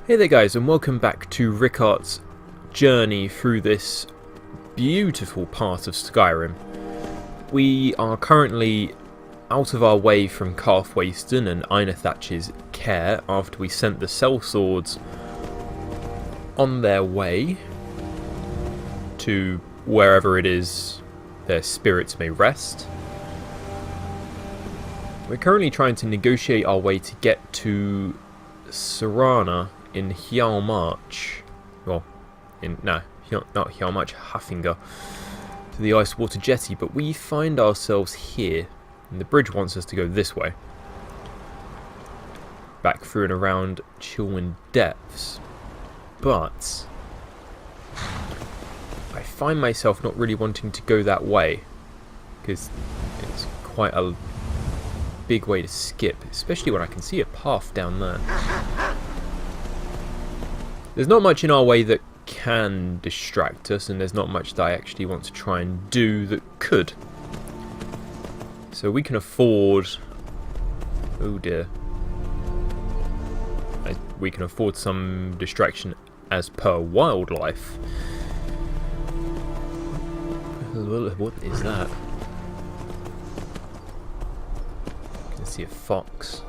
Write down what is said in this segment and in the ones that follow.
Hey there guys, and welcome back to Rickard's journey through this beautiful part of Skyrim. We are currently out of our way from Karthwasten and Einathatch's care after we sent the sellswords on their way to wherever it is their spirits may rest. We're currently trying to negotiate our way to get to Serana in Hjalmarch, well, not Hjalmarch, Haffinger, to the ice water jetty, but we find ourselves here, and the bridge wants us to go this way, back through and around Chilwyn Depths, but I find myself not really wanting to go that way, because it's quite a big way to skip, especially when I can see a path down there. There's not much in our way that can distract us, and there's not much that I actually want to try and do that could. So we can afford... oh dear. We can afford some distraction as per wildlife. What is that? I can see a fox.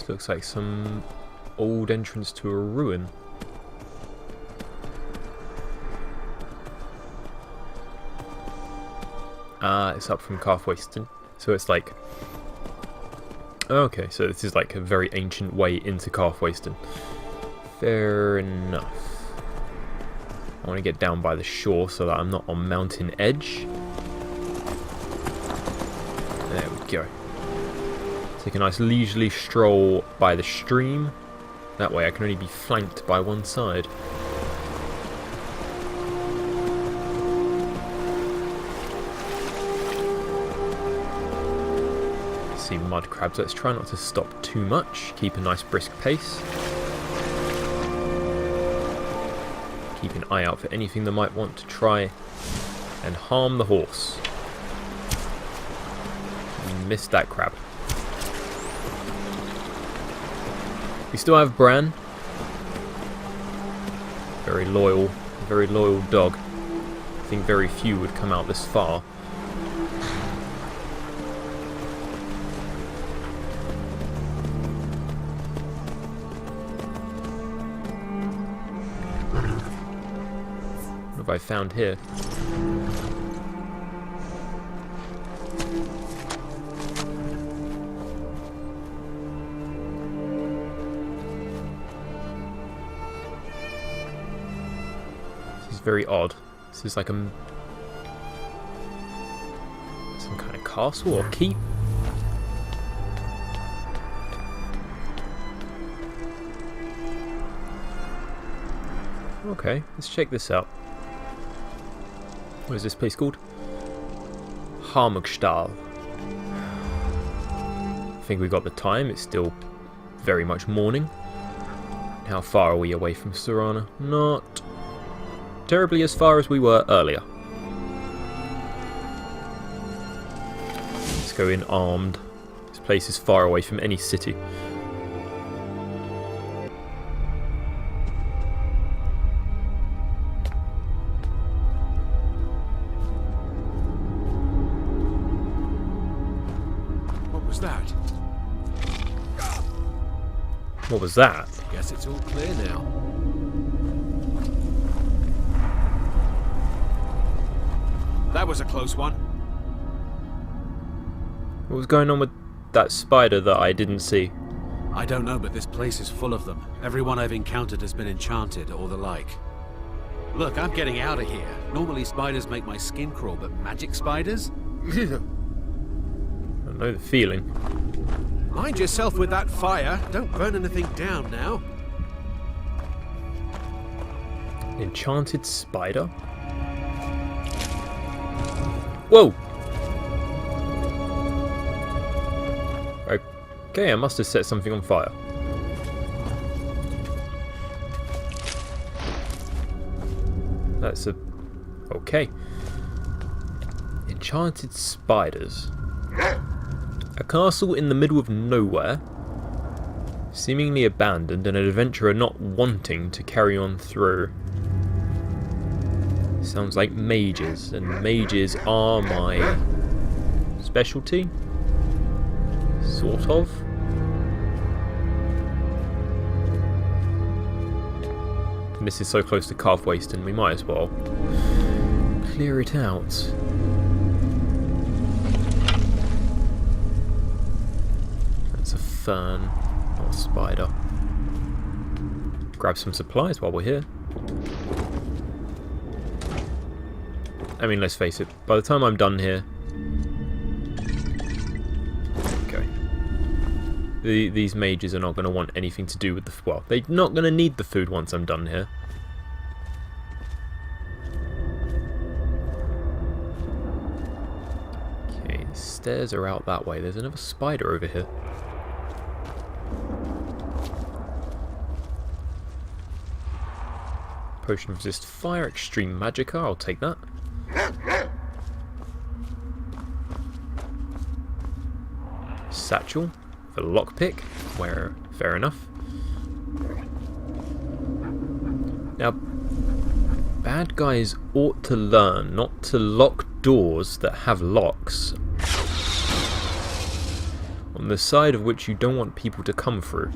Looks like some old entrance to a ruin. Ah, it's up from Karthwasten. So it's like... okay, so this is like a very ancient way into Karthwasten. Fair enough. I want to get down by the shore so that I'm not on mountain edge. There we go. Take a nice leisurely stroll by the stream. That way I can only be flanked by one side. See mud crabs. Let's try not to stop too much. Keep a nice brisk pace. Keep an eye out for anything that might want to try and harm the horse. Missed that crab. We still have Bran. Very loyal dog. I think very few would come out this far. What have I found here? Very odd. This is like some kind of castle or keep. Okay, let's check this out. What is this place called? Harmugstall. I think we got the time. It's still very much morning. How far are we away from Serana? Not terribly as far as we were earlier. Let's go in armed. This place is far away from any city. What was that? What was that? Guess it's all clear now. That was a close one. What was going on with that spider that I didn't see? I don't know, but this place is full of them. Everyone I've encountered has been enchanted or the like. Look, I'm getting out of here. Normally spiders make my skin crawl, but magic spiders? I know the feeling. Mind yourself with that fire. Don't burn anything down now. Enchanted spider? Whoa! Okay, I must have set something on fire. That's a... okay. Enchanted spiders. A castle in the middle of nowhere, seemingly abandoned, and an adventurer not wanting to carry on through. Sounds like mages, and mages are my specialty, sort of. And this is so close to Calf Waston, we might as well clear it out. That's a fern, not a spider. Grab some supplies while we're here. I mean, let's face it, by the time I'm done here... Okay. These mages are not going to want anything to do with the... Well, they're not going to need the food once I'm done here. Okay, the stairs are out that way. There's another spider over here. Potion resist fire, extreme magicka, I'll take that. Satchel for lockpick, where fair enough. Now, bad guys ought to learn not to lock doors that have locks on the side of which you don't want people to come through.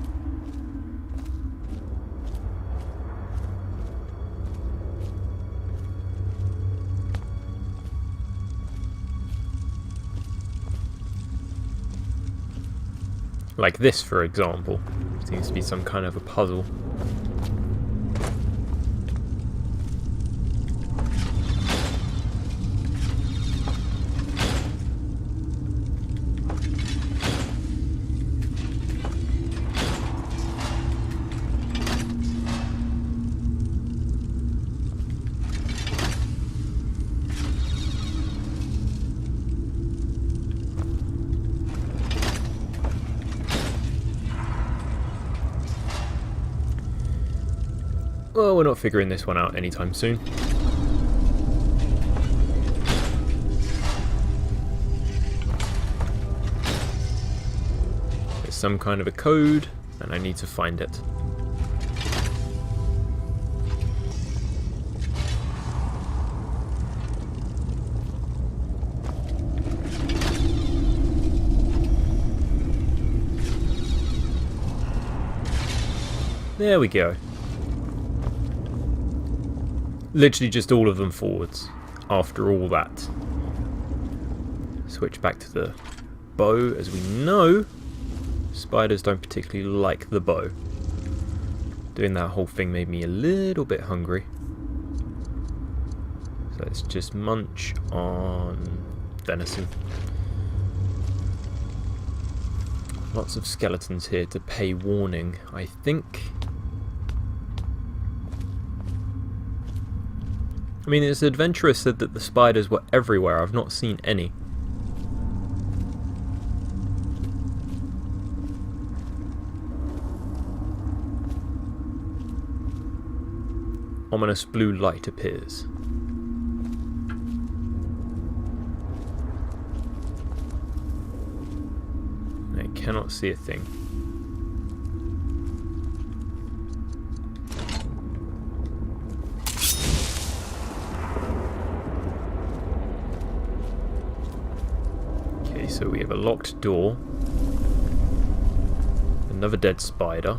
Like this, for example. Seems to be some kind of a puzzle. Well, we're not figuring this one out anytime soon. There's some kind of a code, and I need to find it. There we go. Literally just all of them forwards after all that. Switch back to the bow. As we know, spiders don't particularly like the bow. Doing that whole thing made me a little bit hungry. So let's just munch on venison. Lots of skeletons here to pay warning, I think. I mean, this adventurer said that the spiders were everywhere. I've not seen any. Ominous blue light appears. I cannot see a thing. So we have a locked door, another dead spider,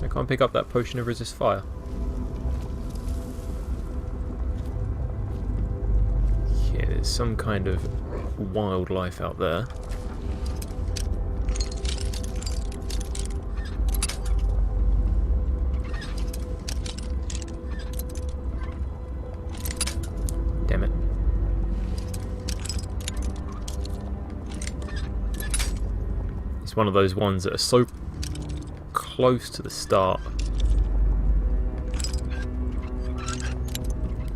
I can't pick up that potion of resist fire. Yeah, there's some kind of wildlife out there. Damn it. It's one of those ones that are so close to the start.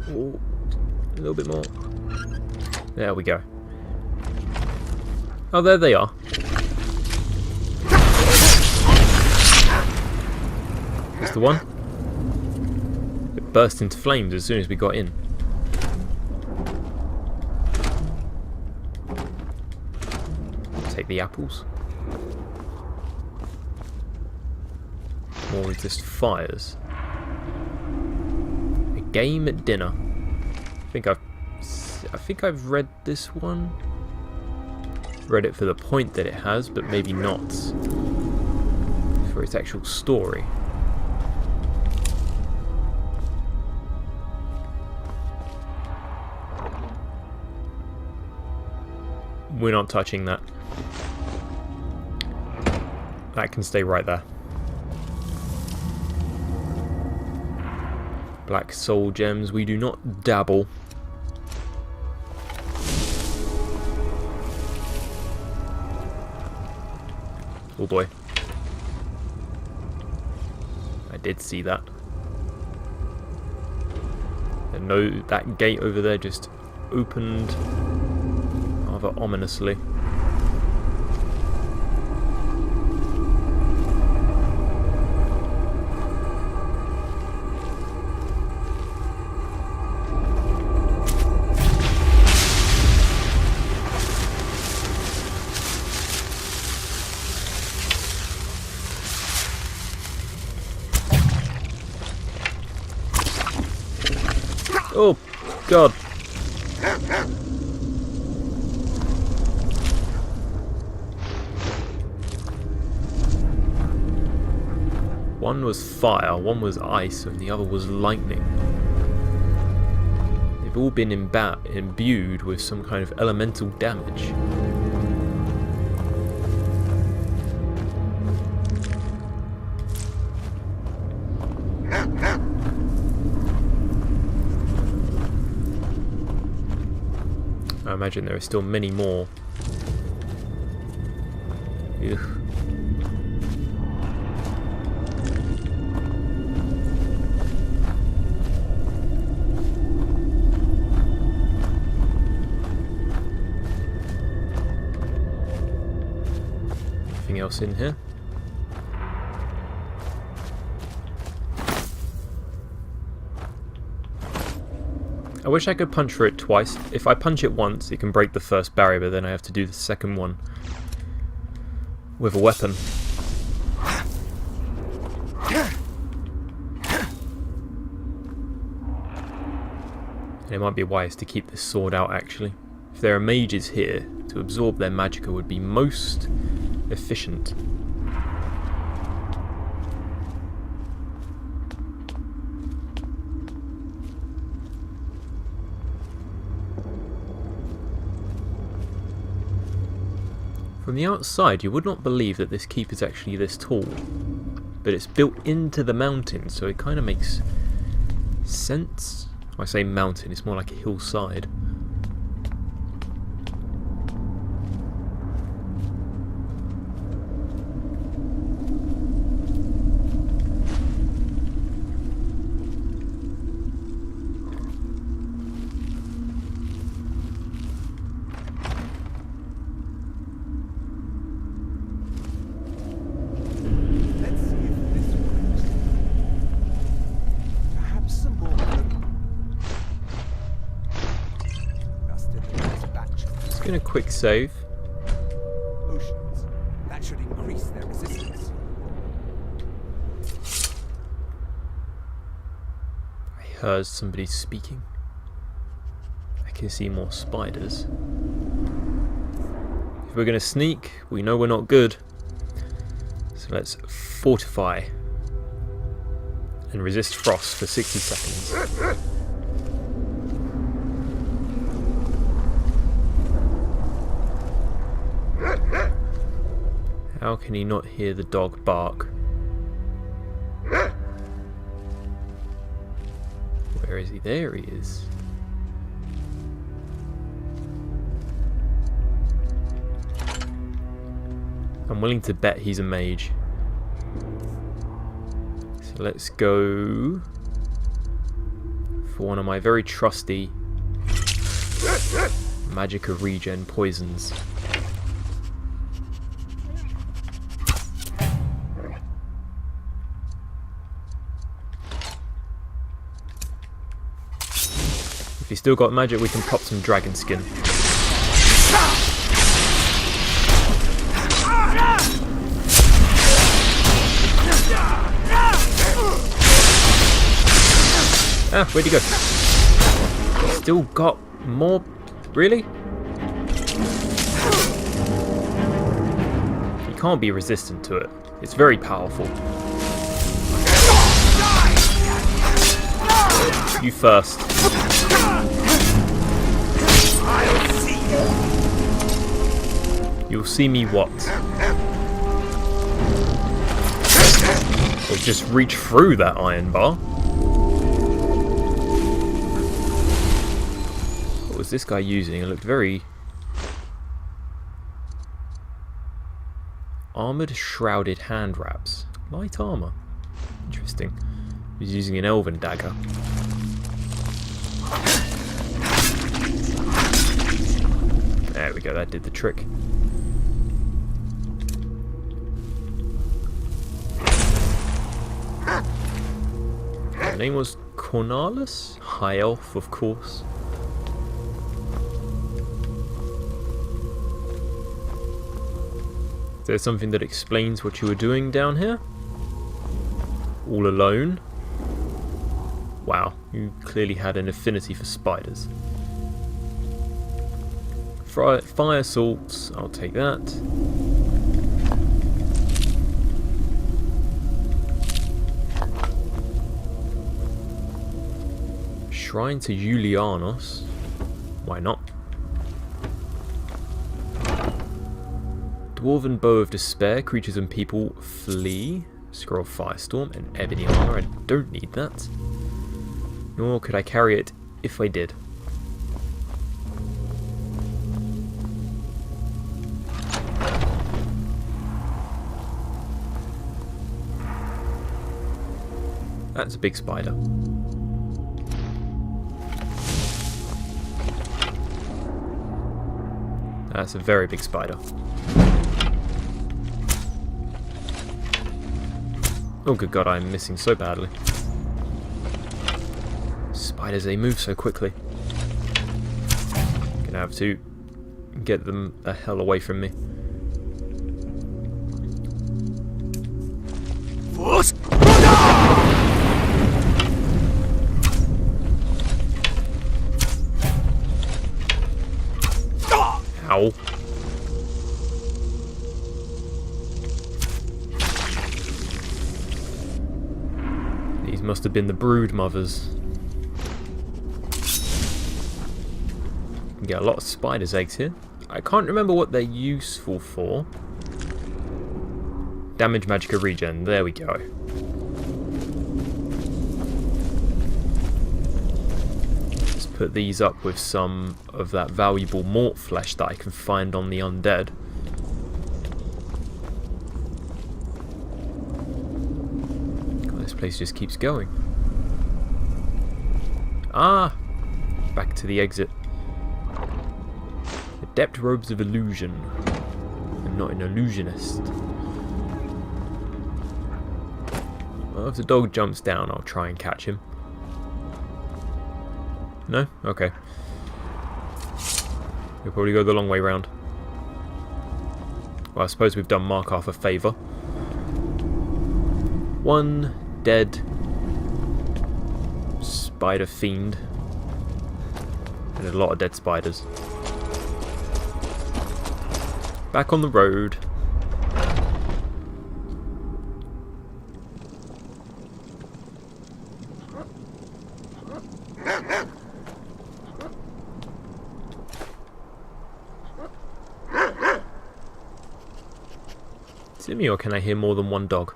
Oh, a little bit more. There we go. Oh, there they are. That's the one. burst into flames as soon as we got in. Take the apples. More resist fires. A game at dinner. I think I've read this one. Read it for the point that it has, but maybe not for its actual story. We're not touching that. That can stay right there. Black soul gems, we do not dabble. Oh boy. I did see that. And no, that gate over there just opened rather ominously. Oh, God. One was fire, one was ice, and the other was lightning. They've all been imbued with some kind of elemental damage. I imagine there are still many more. Ugh. Anything else in here? I wish I could punch for it twice. If I punch it once, it can break the first barrier, but then I have to do the second one with a weapon. And it might be wise to keep this sword out, actually. If there are mages here, to absorb their magicka would be most efficient. From the outside, you would not believe that this keep is actually this tall, but it's built into the mountain, so it kind of makes sense. When I say mountain, it's more like a hillside. A quick save. Potions. That should increase their resistance. I heard somebody speaking. I can see more spiders. If we're gonna sneak, we know we're not good. So let's fortify and resist frost for 60 seconds. How can he not hear the dog bark? Where is he? There he is. I'm willing to bet he's a mage. So let's go for one of my very trusty magicka regen poisons. he's still got magic, we can pop some dragon skin. Ah, where'd he go? Still got more? Really? You can't be resistant to it. It's very powerful. You first. You'll see me what? Or just reach through that iron bar? What was this guy using? It looked very... Armoured shrouded hand wraps. Light armour. Interesting. He's using an elven dagger. There we go, that did the trick. Her name was Cornalus? High Elf, of course. Is there something that explains what you were doing down here? All alone? Wow, you clearly had an affinity for spiders. Fire salts, I'll take that. Shrine to Julianos. Why not? Dwarven Bow of Despair, creatures and people flee. Scroll Firestorm and Ebony Armor, I don't need that. Nor could I carry it if I did. That's a big spider. That's a very big spider. Oh good god, I'm missing so badly. Spiders, they move so quickly. Gonna have to get them the hell away from me. Ow. These must have been the brood mothers. You can get a lot of spiders' eggs here. I can't remember what they're useful for. Damage, magicka, regen. There we go. Let's put these up with some of that valuable mort flesh that I can find on the undead. God, this place just keeps going. Ah! Back to the exit. Adept robes of illusion. I'm not an illusionist. Well, if the dog jumps down, I'll try and catch him. No? Okay. We'll probably go the long way round. Well, I suppose we've done Markarth a favour. One dead spider fiend. And a lot of dead spiders. Back on the road. Is it me or can I hear more than one dog?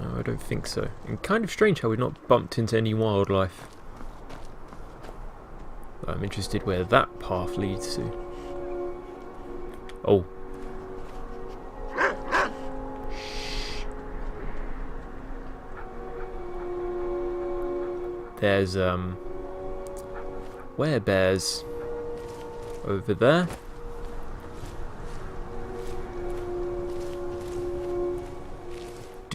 No, I don't think so. And kind of strange how we've not bumped into any wildlife. But I'm interested where that path leads to. Oh. There's werebears over there.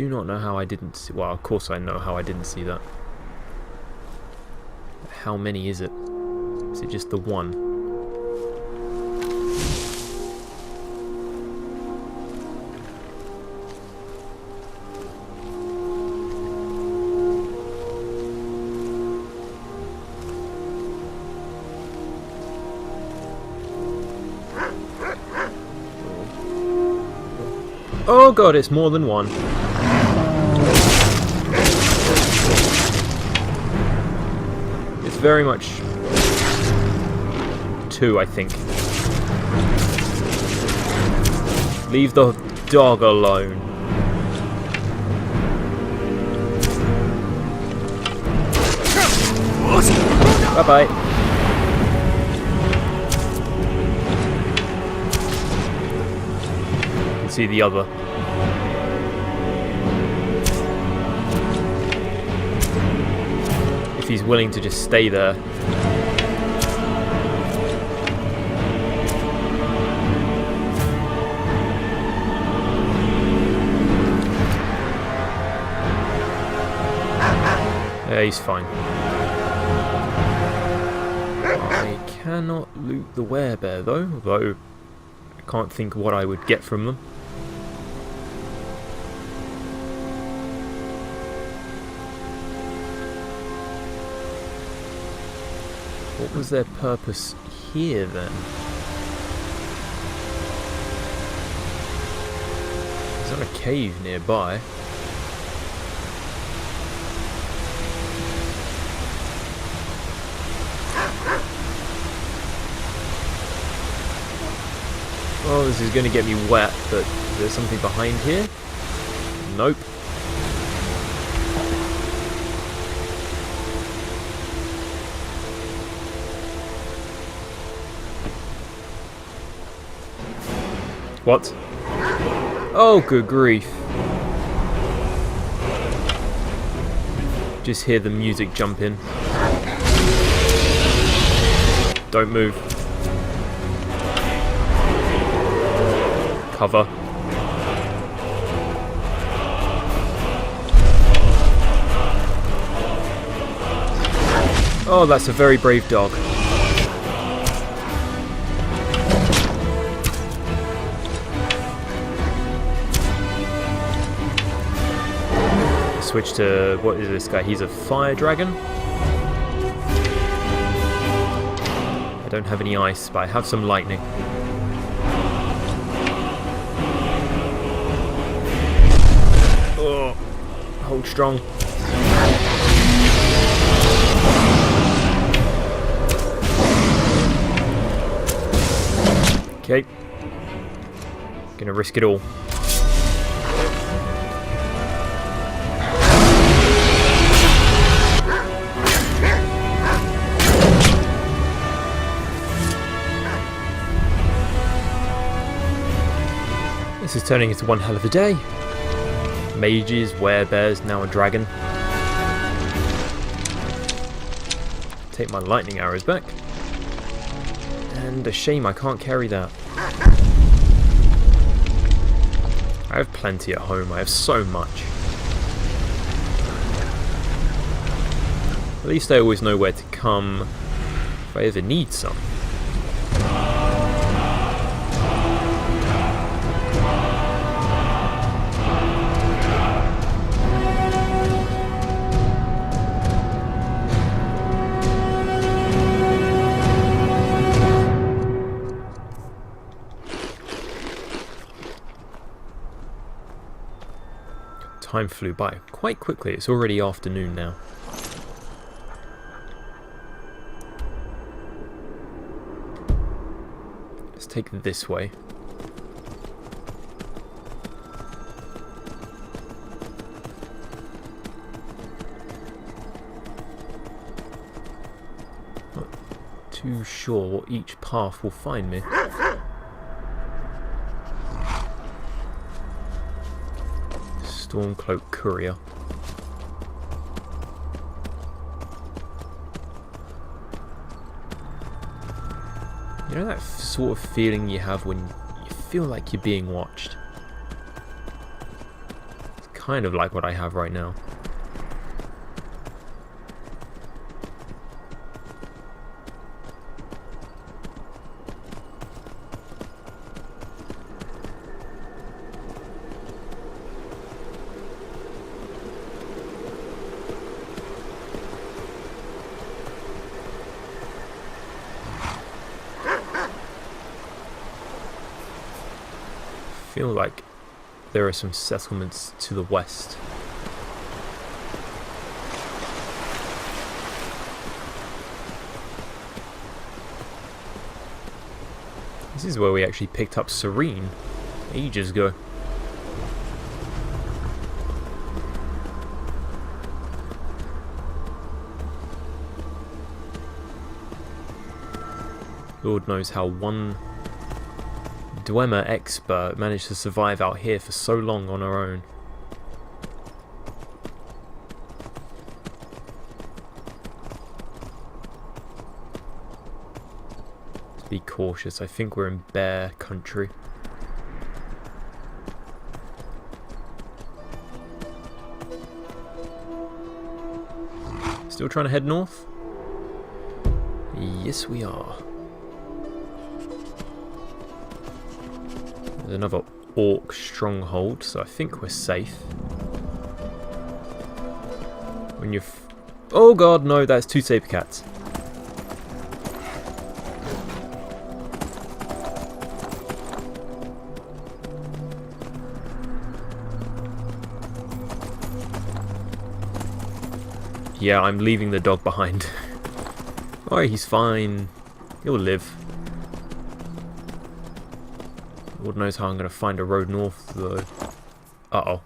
do not know how I didn't see... Well, of course I know how I didn't see that. How many is it? Is it just the one? Oh god, it's more than one. It's very much two, I think. Leave the dog alone. Bye-bye. See the other. If he's willing to just stay there. Yeah, he's fine. I cannot loot the werebear though, although I can't think what I would get from them. What was their purpose here then? Is there a cave nearby? Oh, this is going to get me wet, but is there something behind here? Nope. What? Oh, good grief. Just hear the music jump in. Don't move. Cover. Oh, that's a very brave dog. Switch to, what is this guy? He's a fire dragon? I don't have any ice, but I have some lightning. Oh, hold strong. Okay. Gonna risk it all. This is turning into one hell of a day. Mages, werebears, now a dragon. Take my lightning arrows back. And a shame I can't carry that. I have plenty at home, I have so much. At least I always know where to come if I ever need some. Time flew by quite quickly. It's already afternoon now. Let's take this way. Not too sure what each path will find me. Stormcloak Courier. You know that sort of feeling you have when you feel like you're being watched? It's kind of like what I have right now. I feel like there are some settlements to the west. This is where we actually picked up Serene ages ago. Lord knows how one Dwemer expert managed to survive out here for so long on her own. Let's be cautious, I think we're in bear country. Still trying to head north? Yes we are. There's another orc stronghold, so I think we're safe. When you're... oh god, no, that's 2 saber cats. Yeah, I'm leaving the dog behind. Oh, he's fine. He'll live. Lord knows how I'm going to find a road north, though. Uh-oh.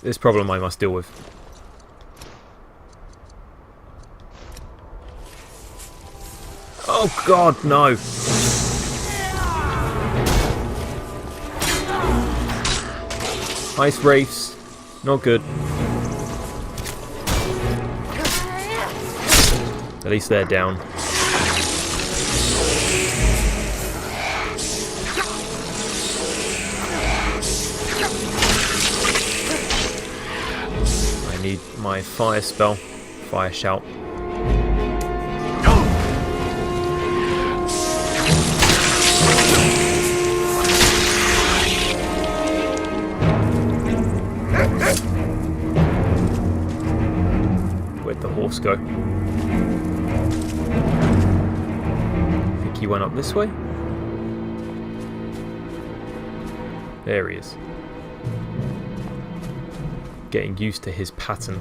This problem I must deal with. Oh god, no! Ice wraiths. Not good. At least they're down. I need my fire spell. Fire shout. Where'd the horse go? I think he went up this way? There he is. Getting used to his pattern.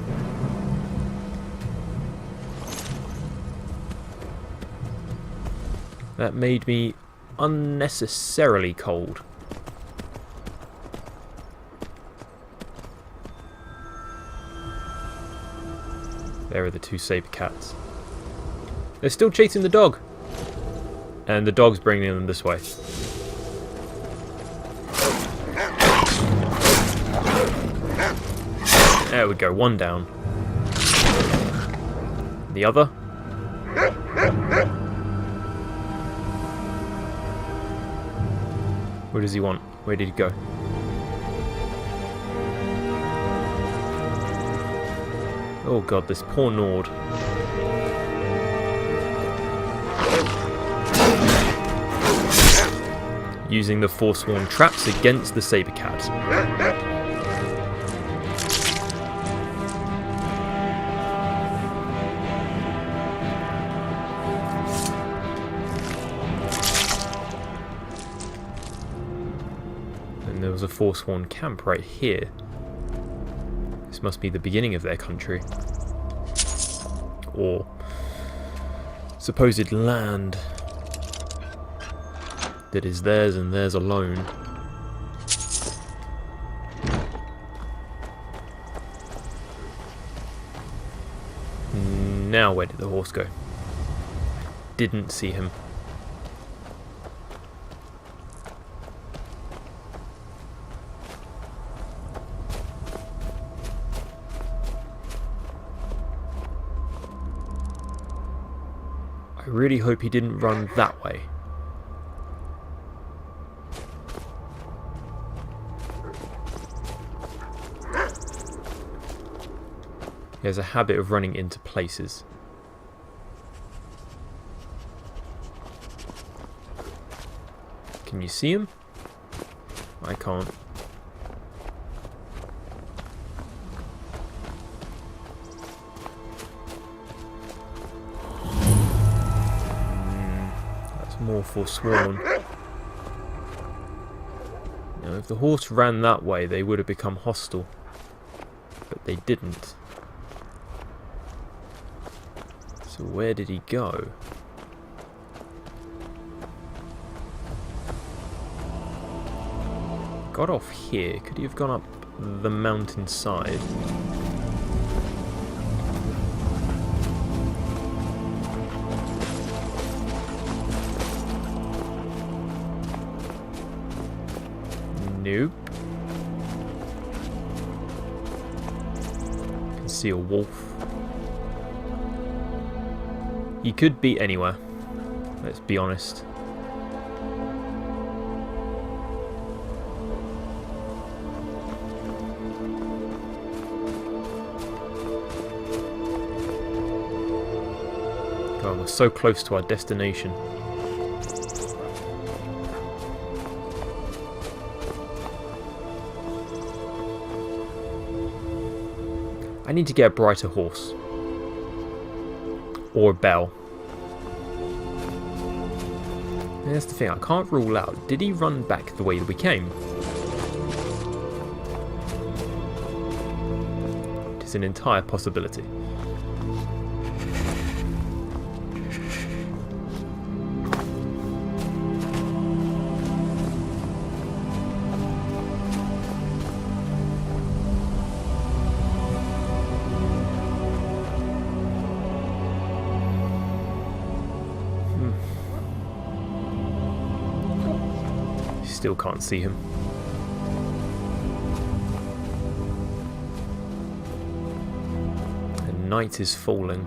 That made me unnecessarily cold. There are the 2 saber cats. They're still chasing the dog. And the dog's bringing them this way. There we go, 1 down. The other. Where does he want? Where did he go? Oh god, this poor Nord. Using the Forsworn traps against the saber cat. And there was a Forsworn camp right here. This must be the beginning of their country. Or supposed land that is theirs and theirs alone. Now where did the horse go? Didn't see him. I really hope he didn't run that way. He has a habit of running into places. Can you see him? I can't. That's more forsworn. Now, if the horse ran that way, they would have become hostile. But they didn't. So where did he go? Got off here. Could he have gone up the mountainside? Nope. Can see a wolf. He could be anywhere. Let's be honest. God, we're so close to our destination. I need to get a brighter horse. Or a bell. And that's the thing, I can't rule out. Did he run back the way that we came? It is an entire possibility. Still can't see him. The night is falling.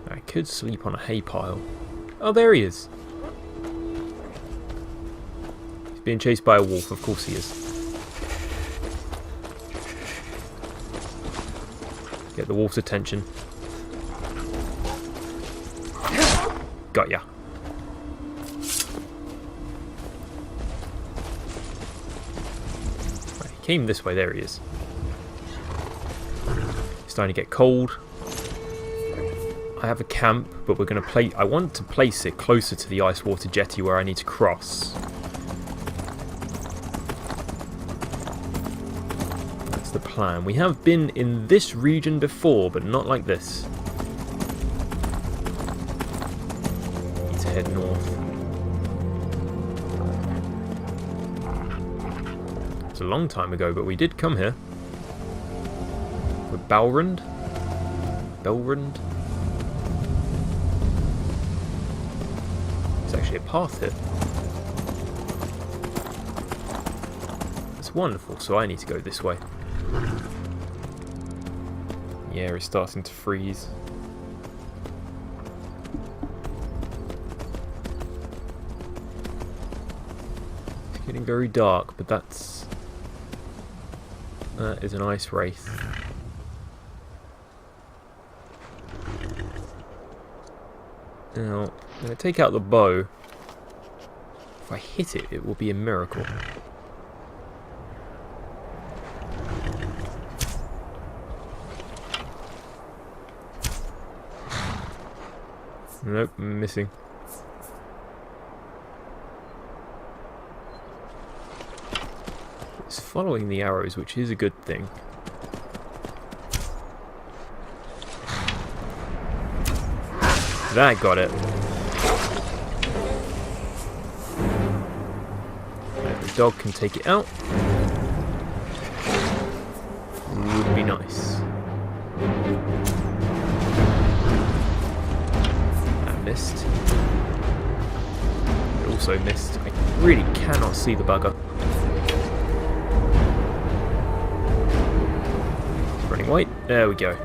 I could sleep on a hay pile. Oh, there he is. Being chased by a wolf, of course he is. Get the wolf's attention. Got ya. Right, he came this way, there he is. It's starting to get cold. I have a camp, but we're going to play. I want to place it closer to the ice water jetty where I need to cross. The plan. We have been in this region before, but not like this. Need to head north. It's a long time ago, but we did come here. With Balrund? Belrund? There's actually a path here. It's wonderful, so I need to go this way. The air is starting to freeze. It's getting very dark, but that is an ice wraith. Now, I'm going to take out the bow. If I hit it, it will be a miracle. Nope, I'm missing. It's following the arrows, which is a good thing. That got it. Right, the dog can take it out. Would be nice. Missed. It also missed. I really cannot see the bugger. It's running white. There we go.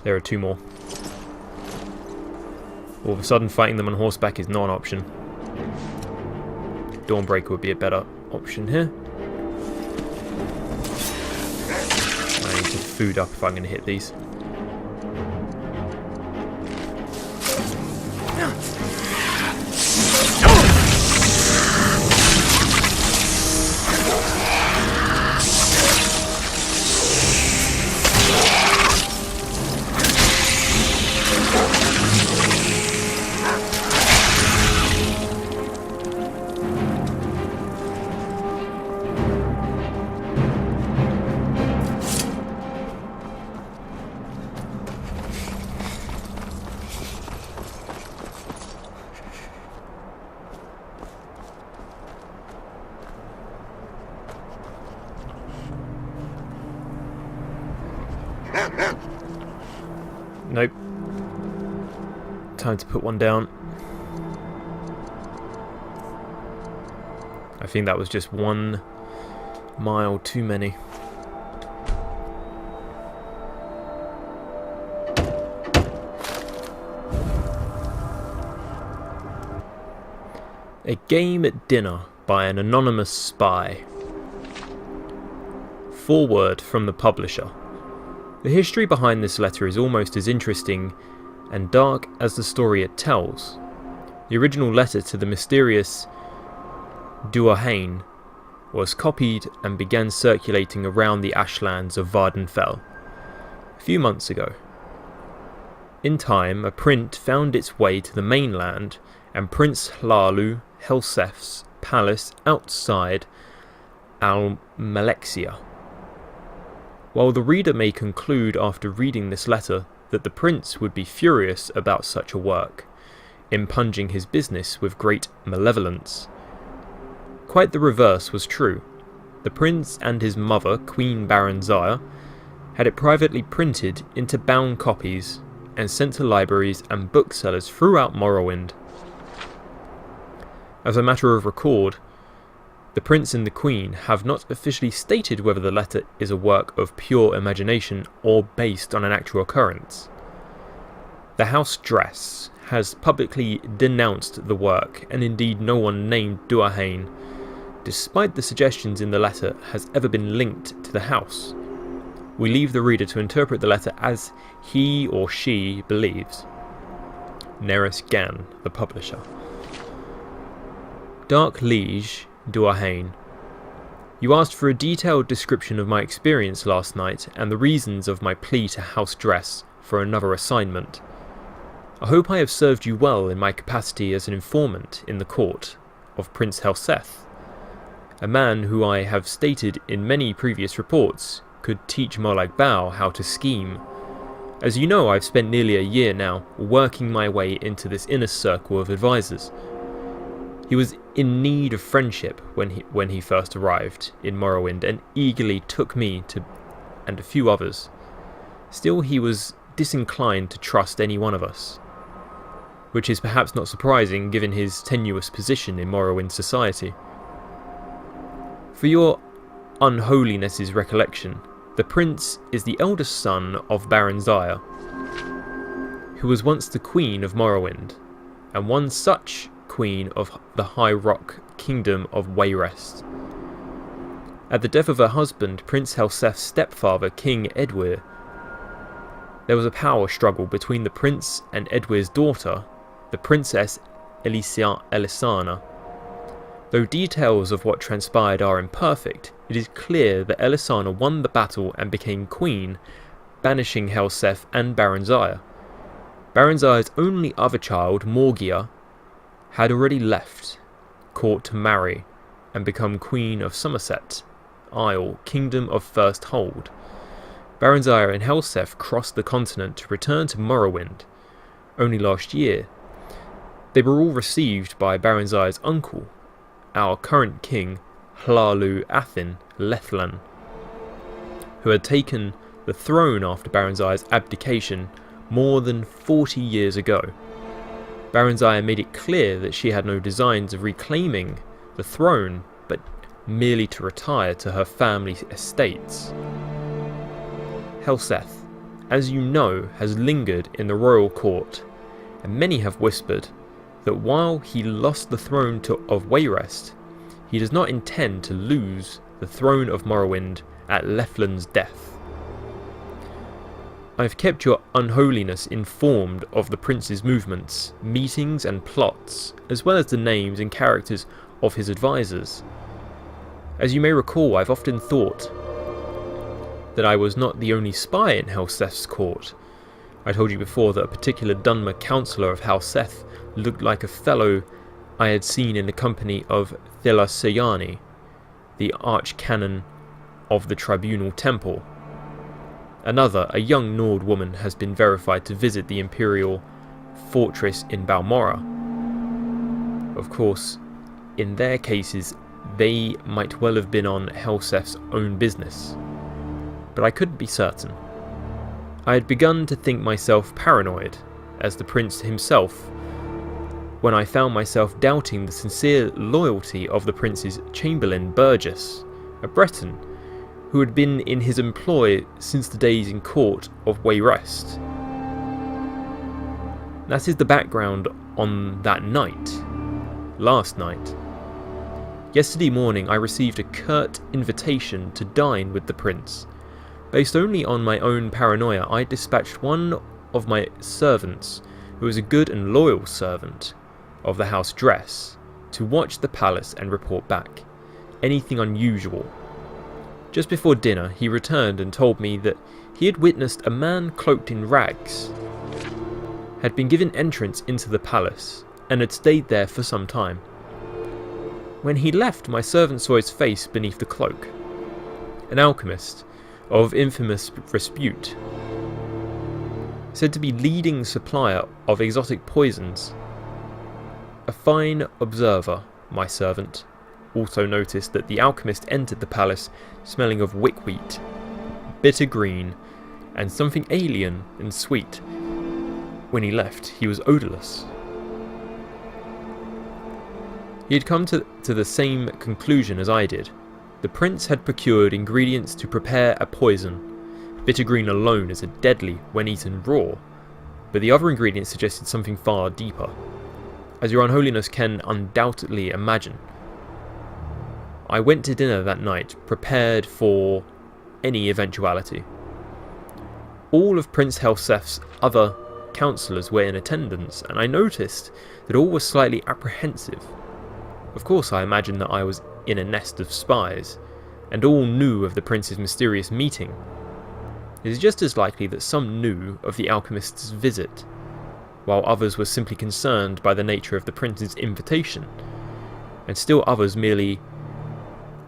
There are 2 more. All of a sudden, fighting them on horseback is not an option. Dawnbreaker would be a better option here. I need to food up if I'm going to hit these. Nope. Time to put one down. I think that was just 1 mile too many. A game at dinner by an anonymous spy. Foreword from the publisher. The history behind this letter is almost as interesting and dark as the story it tells. The original letter to the mysterious Duahain was copied and began circulating around the ashlands of Vardenfell a few months ago. In time, a print found its way to the mainland, and Prince Hlalu Helsef's palace outside Almalexia. While the reader may conclude after reading this letter that the prince would be furious about such a work, impugning his business with great malevolence, quite the reverse was true. The prince and his mother, Queen Baranzaya, had it privately printed into bound copies and sent to libraries and booksellers throughout Morrowind. As a matter of record, the prince and the queen have not officially stated whether the letter is a work of pure imagination or based on an actual occurrence. The House Dress has publicly denounced the work, and indeed no one named Duahain, despite the suggestions in the letter, has ever been linked to the house. We leave the reader to interpret the letter as he or she believes. Neris Gan, the publisher. Dark Liege Duahain. You asked for a detailed description of my experience last night and the reasons of my plea to House Dress for another assignment. I hope I have served you well in my capacity as an informant in the court of Prince Helseth, a man who I have stated in many previous reports could teach Molag Bal how to scheme. As you know, I've spent nearly a year now working my way into this inner circle of advisors. He was in need of friendship when he first arrived in Morrowind and eagerly took me and a few others. Still, he was disinclined to trust any one of us, which is perhaps not surprising given his tenuous position in Morrowind society. For your unholiness's recollection, the prince is the eldest son of Baranzaya, who was once the queen of Morrowind, and one such queen of the High Rock Kingdom of Wayrest. At the death of her husband, Prince Helsef's stepfather, King Edwir, there was a power struggle between the prince and Edwir's daughter, the Princess Elisana. Though details of what transpired are imperfect, it is clear that Elisana won the battle and became queen, banishing Helsef and Baranzaya. Baranzaya's only other child, Morgia, had already left court to marry and become Queen of Somerset Isle, Kingdom of First Hold. Baranzaya and Helsef crossed the continent to return to Morrowind only last year. They were all received by Baranzaya's uncle, our current king, Hlalu Athin Lethlan, who had taken the throne after Baranzaya's abdication more than 40 years ago. Baranzaya made it clear that she had no designs of reclaiming the throne, but merely to retire to her family estates. Helseth, as you know, has lingered in the royal court, and many have whispered that while he lost the throne of Wayrest, he does not intend to lose the throne of Morrowind at Lefland's death. I have kept your unholiness informed of the prince's movements, meetings and plots, as well as the names and characters of his advisors. As you may recall, I've often thought that I was not the only spy in Helseth's court. I told you before that a particular Dunmer councillor of Helseth looked like a fellow I had seen in the company of Thilasayani, the archcanon of the Tribunal Temple. Another, a young Nord woman, has been verified to visit the Imperial fortress in Balmora. Of course, in their cases, they might well have been on Helseth's own business, but I couldn't be certain. I had begun to think myself paranoid, as the prince himself, when I found myself doubting the sincere loyalty of the prince's chamberlain Burgess, a Breton, who had been in his employ since the days in court of Wayrest. That is the background on that night. Last night. Yesterday morning I received a curt invitation to dine with the prince. Based only on my own paranoia, I dispatched one of my servants, who was a good and loyal servant of the House Dress, to watch the palace and report back. Anything unusual. Just before dinner, he returned and told me that he had witnessed a man cloaked in rags, had been given entrance into the palace, and had stayed there for some time. When he left, my servant saw his face beneath the cloak. An alchemist of infamous repute, said to be leading supplier of exotic poisons. A fine observer, my servant, also noticed that the alchemist entered the palace smelling of wickweed, bitter green, and something alien and sweet. When he left, he was odourless. He had come to the same conclusion as I did. The prince had procured ingredients to prepare a poison. Bitter green alone is deadly when eaten raw, but the other ingredients suggested something far deeper, as your unholiness can undoubtedly imagine. I went to dinner that night, prepared for any eventuality. All of Prince Helseth's other councillors were in attendance, and I noticed that all were slightly apprehensive. Of course, I imagined that I was in a nest of spies, and all knew of the prince's mysterious meeting. It is just as likely that some knew of the alchemist's visit, while others were simply concerned by the nature of the prince's invitation, and still others merely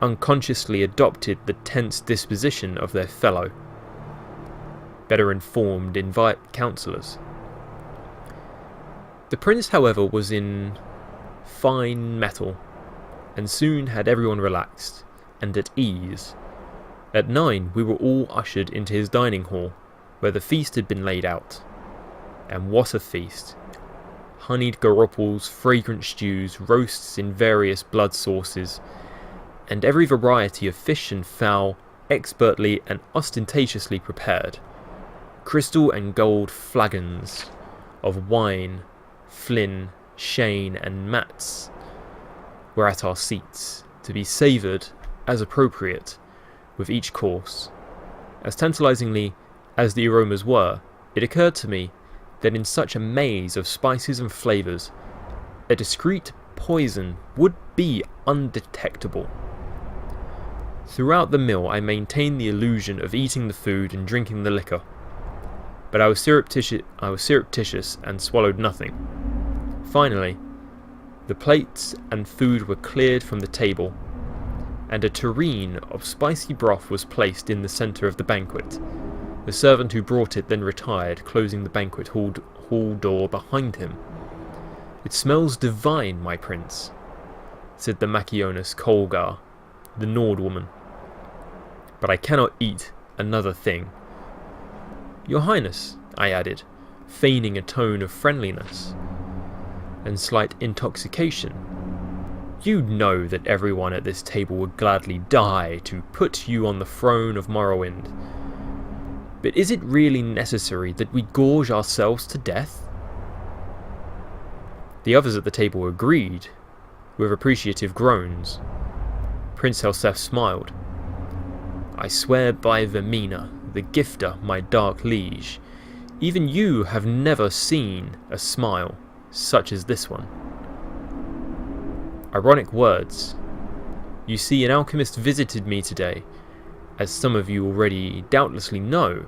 unconsciously adopted the tense disposition of their fellow, better informed councillors. The prince, however, was in fine mettle, and soon had everyone relaxed and at ease. At 9 we were all ushered into his dining hall, where the feast had been laid out. And what a feast! Honeyed garopples, fragrant stews, roasts in various blood sauces, and every variety of fish and fowl expertly and ostentatiously prepared. Crystal and gold flagons of wine, Flynn, Shane and Mats were at our seats, to be savoured as appropriate with each course. As tantalisingly as the aromas were, it occurred to me that in such a maze of spices and flavours, a discreet poison would be undetectable. Throughout the meal I maintained the illusion of eating the food and drinking the liquor, but I was surreptitious and swallowed nothing. Finally, the plates and food were cleared from the table, and a tureen of spicy broth was placed in the centre of the banquet. The servant who brought it then retired, closing the banquet hall door behind him. "It smells divine, my prince," said the Macionis Colgar, the Nord woman. "But I cannot eat another thing." "Your Highness," I added, feigning a tone of friendliness and slight intoxication, "you know that everyone at this table would gladly die to put you on the throne of Morrowind. But is it really necessary that we gorge ourselves to death? The others at the table agreed, with appreciative groans. Prince Helseth smiled. I swear by Vermina, the gifter, my dark liege, even you have never seen a smile such as this one. Ironic words. You see, an alchemist visited me today. As some of you already doubtlessly know,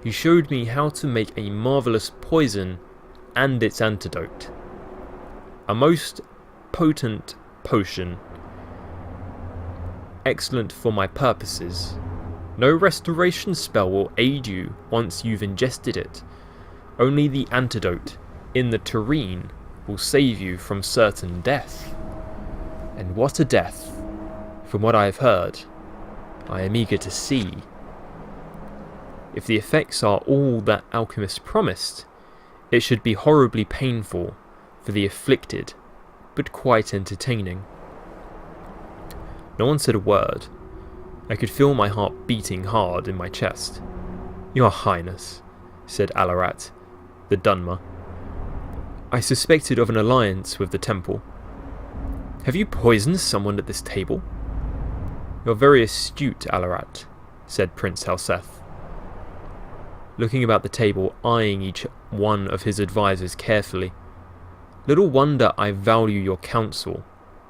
he showed me how to make a marvellous poison and its antidote. A most potent potion, excellent for my purposes. No restoration spell will aid you once you've ingested it. Only the antidote in the tureen will save you from certain death. And what a death! From what I have heard, I am eager to see. If the effects are all that alchemists promised, it should be horribly painful for the afflicted, but quite entertaining. No one said a word. I could feel my heart beating hard in my chest. Your Highness, said Alarat, the Dunmer. I suspected of an alliance with the temple. Have you poisoned someone at this table? You're very astute, Alarat, said Prince Helseth, looking about the table, eyeing each one of his advisors carefully. Little wonder I value your counsel,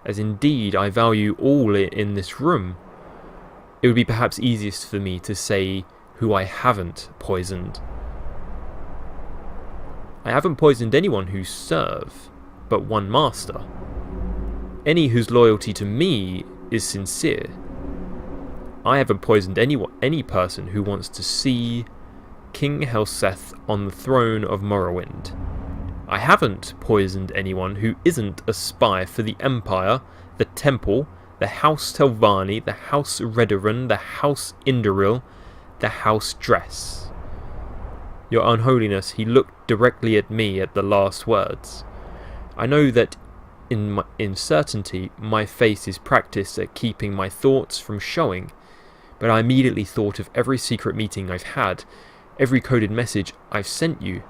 as indeed I value all in this room. It would be perhaps easiest for me to say who I haven't poisoned. I haven't poisoned anyone who serve, but one master. Any whose loyalty to me is sincere. I haven't poisoned any person who wants to see King Helseth on the throne of Morrowind. I haven't poisoned anyone who isn't a spy for the Empire, the Temple, the House Telvanni, the House Redoran, the House Indoril, the House Dress. Your Unholiness, he looked directly at me at the last words. I know that in certainty my face is practiced at keeping my thoughts from showing, but I immediately thought of every secret meeting I've had, every coded message I've sent you,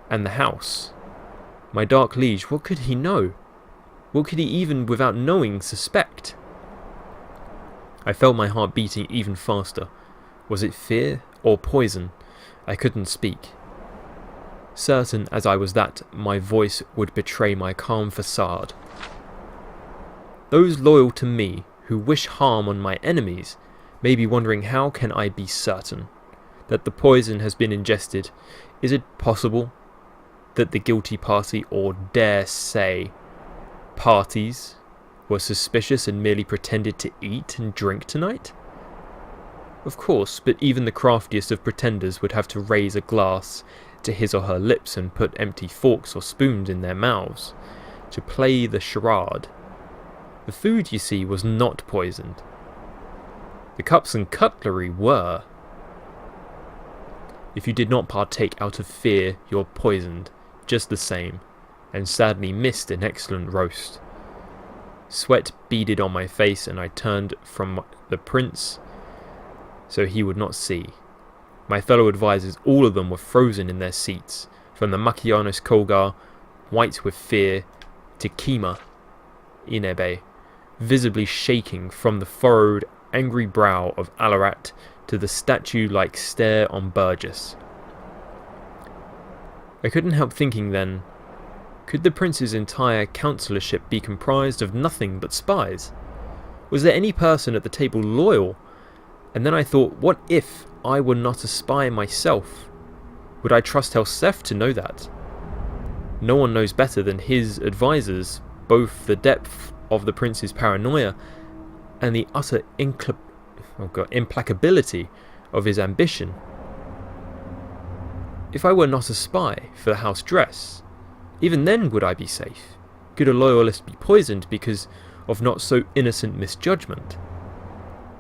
and the house. My dark liege, what could he know? What could he even, without knowing, suspect? I felt my heart beating even faster. Was it fear or poison? I couldn't speak. Certain as I was that my voice would betray my calm facade. Those loyal to me, who wish harm on my enemies, may be wondering how can I be certain that the poison has been ingested. Is it possible that the guilty party, or dare say parties, were suspicious and merely pretended to eat and drink tonight? Of course, but even the craftiest of pretenders would have to raise a glass to his or her lips and put empty forks or spoons in their mouths, to play the charade. The food, you see, was not poisoned. The cups and cutlery were. If you did not partake out of fear, you're poisoned, just the same, and sadly missed an excellent roast. Sweat beaded on my face, and I turned from the prince so he would not see. My fellow advisors, all of them, were frozen in their seats, from the Makianos Kolgar, white with fear, to Kima Inebe, visibly shaking from the furrowed, angry brow of Alarat to the statue-like stare on Burgess. I couldn't help thinking then, could the prince's entire councillorship be comprised of nothing but spies? Was there any person at the table loyal? And then I thought, what if I were not a spy myself? Would I trust Helseth to know that? No one knows better than his advisors both the depth of the prince's paranoia and the utter implacability of his ambition. If I were not a spy for the House Dress, even then would I be safe? Could a loyalist be poisoned because of not so innocent misjudgment?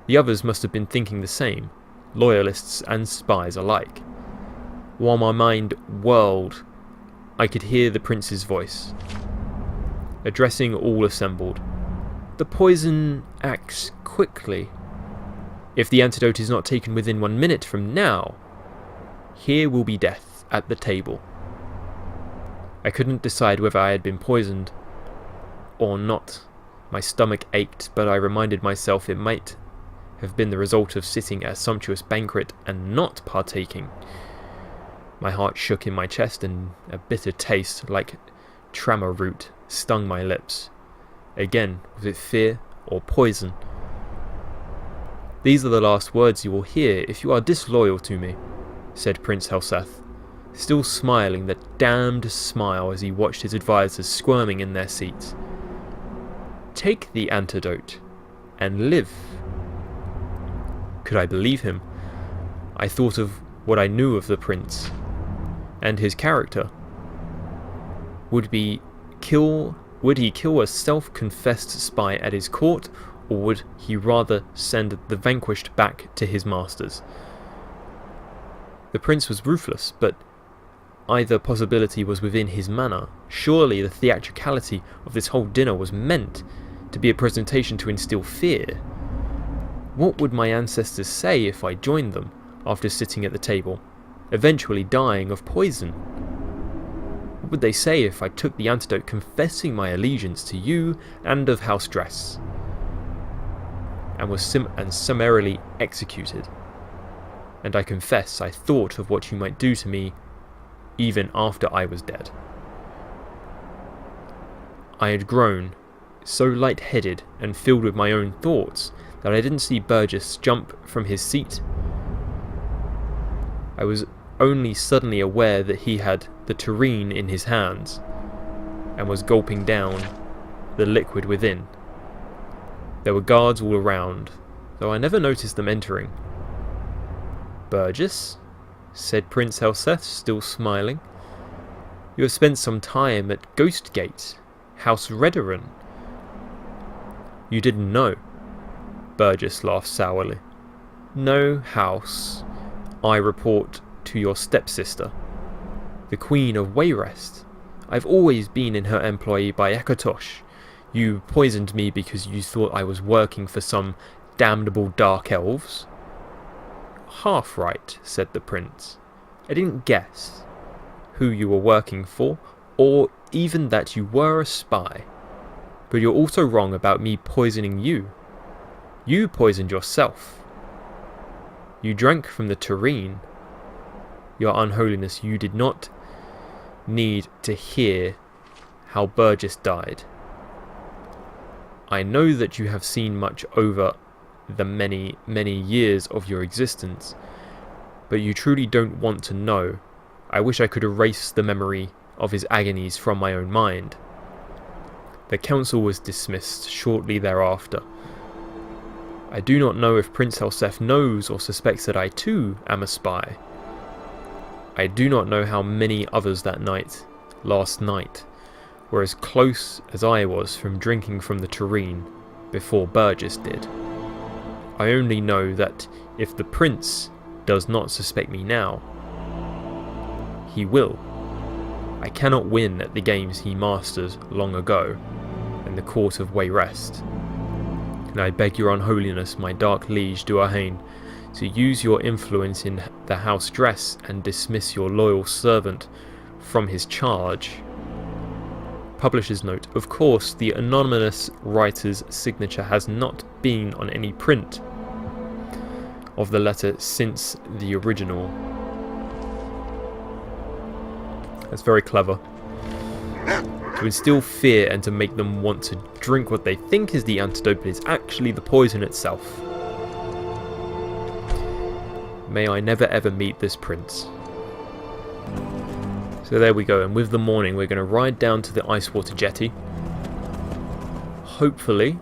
The others must have been thinking the same, loyalists and spies alike. While my mind whirled, I could hear the prince's voice, addressing all assembled. The poison acts quickly. If the antidote is not taken within 1 minute from now, Here will be death at the table. I couldn't decide whether I had been poisoned or not. My stomach ached, but I reminded myself it might have been the result of sitting at a sumptuous banquet and not partaking. My heart shook in my chest, and a bitter taste like trammer root stung my lips. Again, was it fear or poison? These are the last words you will hear if you are disloyal to me, said Prince Helseth, still smiling that damned smile as he watched his advisors squirming in their seats. Take the antidote and live. Could I believe him? I thought of what I knew of the prince and his character. Would he kill a self-confessed spy at his court, or would he rather send the vanquished back to his masters? The prince was ruthless, but either possibility was within his manner. Surely the theatricality of this whole dinner was meant to be a presentation to instill fear. What would my ancestors say if I joined them after sitting at the table, eventually dying of poison? What would they say if I took the antidote, confessing my allegiance to you and of House Dress, and was summarily executed? And I confess I thought of what you might do to me even after I was dead. I had grown so light-headed and filled with my own thoughts that I didn't see Burgess jump from his seat. I was only suddenly aware that he had the tureen in his hands and was gulping down the liquid within. There were guards all around, though I never noticed them entering. Burgess, said Prince Helseth, still smiling. You have spent some time at Ghostgate, House Redoran. You didn't know? Burgess laughed sourly. No, House. I report to your stepsister, the Queen of Wayrest. I've always been in her employ by Akatosh. You poisoned me because you thought I was working for some damnable dark elves. Half right, said the prince. I didn't guess who you were working for, or even that you were a spy. But you're also wrong about me poisoning you. You poisoned yourself. You drank from the tureen. Your unholiness, you did not need to hear how Burgess died. I know that you have seen much over the many, many years of your existence, but you truly don't want to know. I wish I could erase the memory of his agonies from my own mind. The council was dismissed shortly thereafter. I do not know if Prince Helseth knows or suspects that I too am a spy. I do not know how many others last night, were as close as I was from drinking from the tureen before Burgess did. I only know that if the prince does not suspect me now, he will. I cannot win at the games he mastered long ago in the court of Wayrest. And I beg your unholiness, my dark liege Duahain, to use your influence in the House Dress and dismiss your loyal servant from his charge. Publisher's note. Of course, the anonymous writer's signature has not been on any print of the letter since the original. That's very clever. To instill fear and to make them want to drink what they think is the antidote, but is actually the poison itself. May I never ever meet this prince. So there we go, and with the morning we're going to ride down to the Icewater Jetty. Hopefully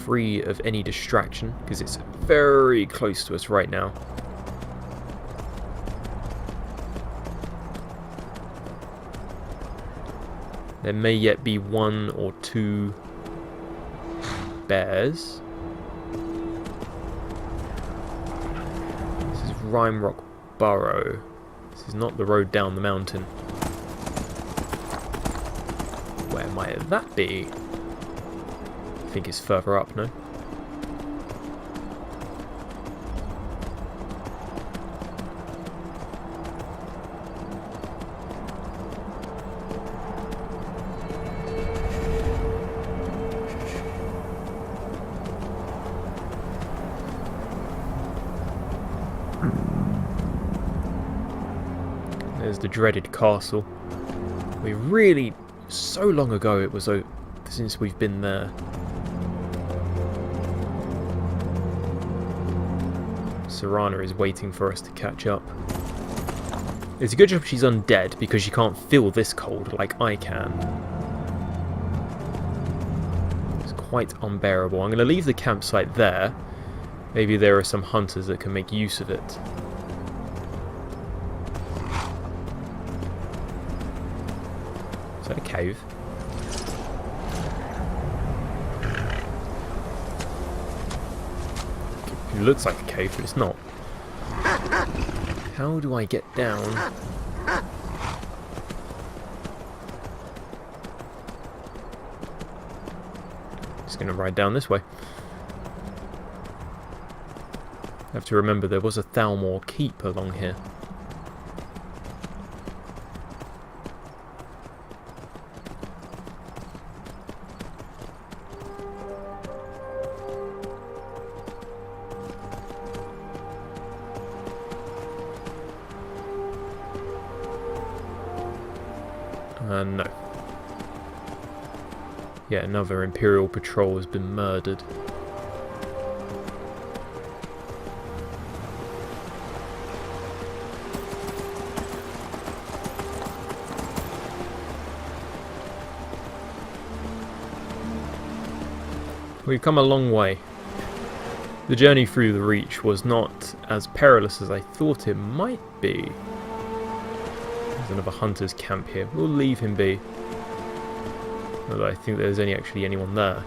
free of any distraction, because it's very close to us right now. There may yet be one or two bears. This is Rimerock Burrow. This is not the road down the mountain. Where might that be? I think it's further up, no? There's the dreaded castle. We really, so long ago it was since we've been there. Serana is waiting for us to catch up. It's a good job she's undead because she can't feel this cold like I can. It's quite unbearable. I'm going to leave the campsite there. Maybe there are some hunters that can make use of it. Is that a cave? It looks like a cave, but it's not. How do I get down? Just gonna ride down this way. I have to remember there was a Thalmor keep along here. No. Yeah, another Imperial patrol has been murdered. We've come a long way. The journey through the Reach was not as perilous as I thought it might be. There's another hunter's camp here. We'll leave him be. Although I think there's only actually anyone there.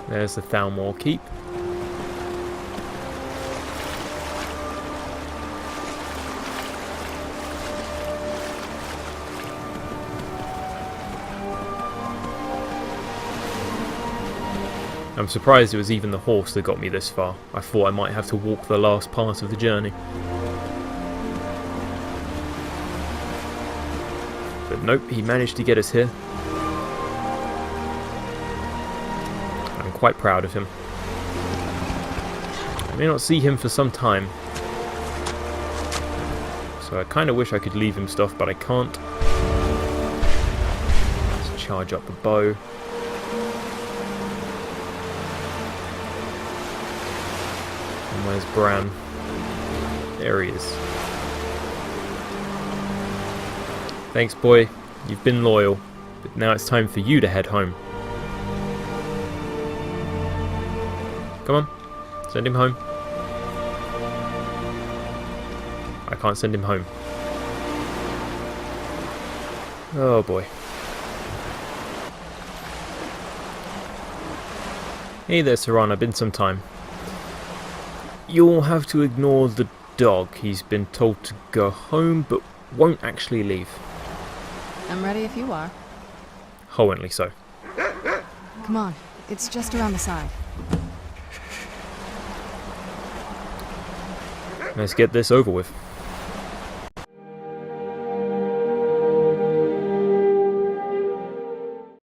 There's the Thalmor keep. I'm surprised it was even the horse that got me this far. I thought I might have to walk the last part of the journey. But nope, he managed to get us here. I'm quite proud of him. I may not see him for some time. So I kind of wish I could leave him stuff, but I can't. Let's charge up the bow. Where's Bran? There he is. Thanks, boy. You've been loyal. But now it's time for you to head home. Come on. Send him home. I can't send him home. Oh, boy. Hey there, Serana. Been some time. You'll have to ignore the dog. He's been told to go home, but won't actually leave. I'm ready if you are. Howenly so. Come on, it's just around the side. Let's get this over with.